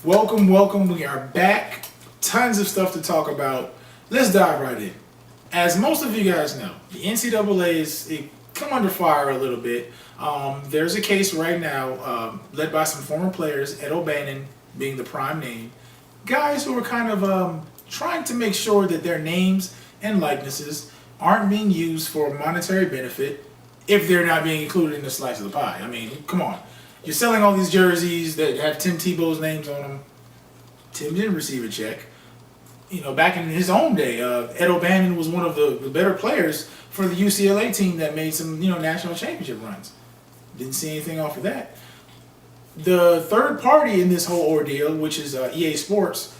Welcome, welcome. We are back. Tons of stuff to talk about. Let's dive right in. As most of you guys know, the NCAA is come under fire a little bit. There's a case right now led by some former players, Ed O'Bannon being the prime name, guys who are kind of trying to make sure that their names and likenesses aren't being used for monetary benefit if they're not being included in the slice of the pie. I mean, come on. You're selling all these jerseys that have Tim Tebow's names on them. Tim didn't receive a check. You know, back in his own day, Ed O'Bannon was one of the better players for the UCLA team that made some, national championship runs. Didn't see anything off of that. The third party in this whole ordeal, which is EA Sports,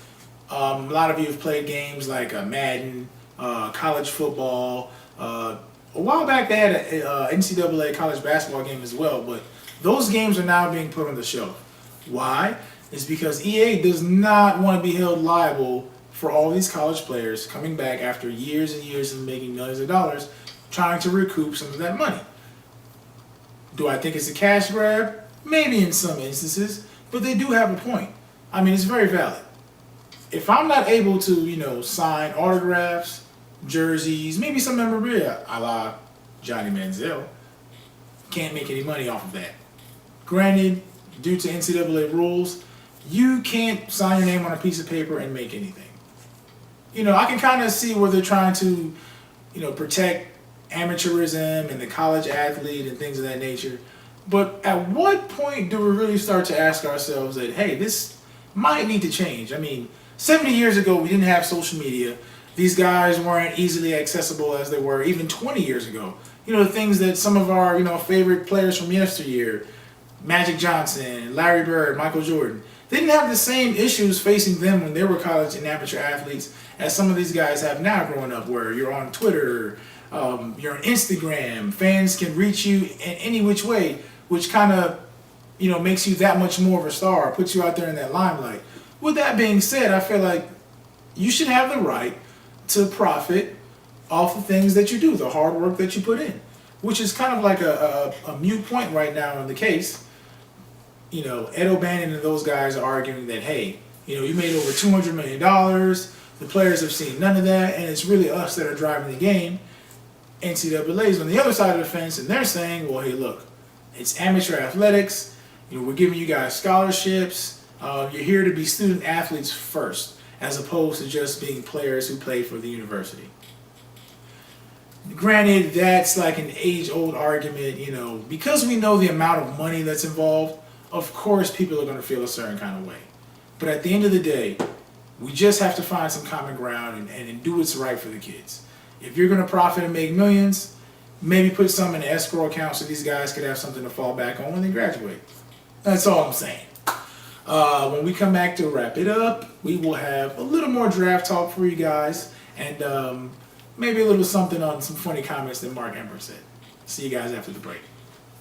a lot of you have played games like Madden, college football. A while back they had an NCAA college basketball game as well, but those games are now being put on the shelf. Why? It's because EA does not want to be held liable for all these college players coming back after years and years of making millions of dollars trying to recoup some of that money. Do I think it's a cash grab? Maybe in some instances, but they do have a point. I mean, it's very valid. If I'm not able to, sign autographs, jerseys, maybe some memorabilia, a la Johnny Manziel, can't make any money off of that. Granted, due to NCAA rules, you can't sign your name on a piece of paper and make anything. I can kind of see where they're trying to, protect amateurism and the college athlete and things of that nature. But at what point do we really start to ask ourselves that, hey, this might need to change? I mean, 70 years ago, we didn't have social media. These guys weren't easily accessible as they were even 20 years ago. The things that some of our, favorite players from yesteryear, Magic Johnson, Larry Bird, Michael Jordan, they didn't have the same issues facing them when they were college and amateur athletes as some of these guys have now growing up, where you're on Twitter, you're on Instagram, fans can reach you in any which way, which kind of, makes you that much more of a star, puts you out there in that limelight. With that being said, I feel like you should have the right to profit off the things that you do, the hard work that you put in, which is kind of like a mute point right now in the case. Ed O'Bannon and those guys are arguing that, hey, you made over $200 million, the players have seen none of that, and it's really us that are driving the game. NCAA's on the other side of the fence, and they're saying, well, hey, look, it's amateur athletics, we're giving you guys scholarships, you're here to be student athletes first, as opposed to just being players who play for the university. Granted, that's like an age-old argument, because we know the amount of money that's involved, of course people are going to feel a certain kind of way. But at the end of the day, we just have to find some common ground and do what's right for the kids. If you're going to profit and make millions, maybe put some in an escrow account so these guys could have something to fall back on when they graduate. That's all I'm saying. When we come back to wrap it up, we will have a little more draft talk for you guys, and maybe a little something on some funny comments that Mark Emmer said. See you guys after the break.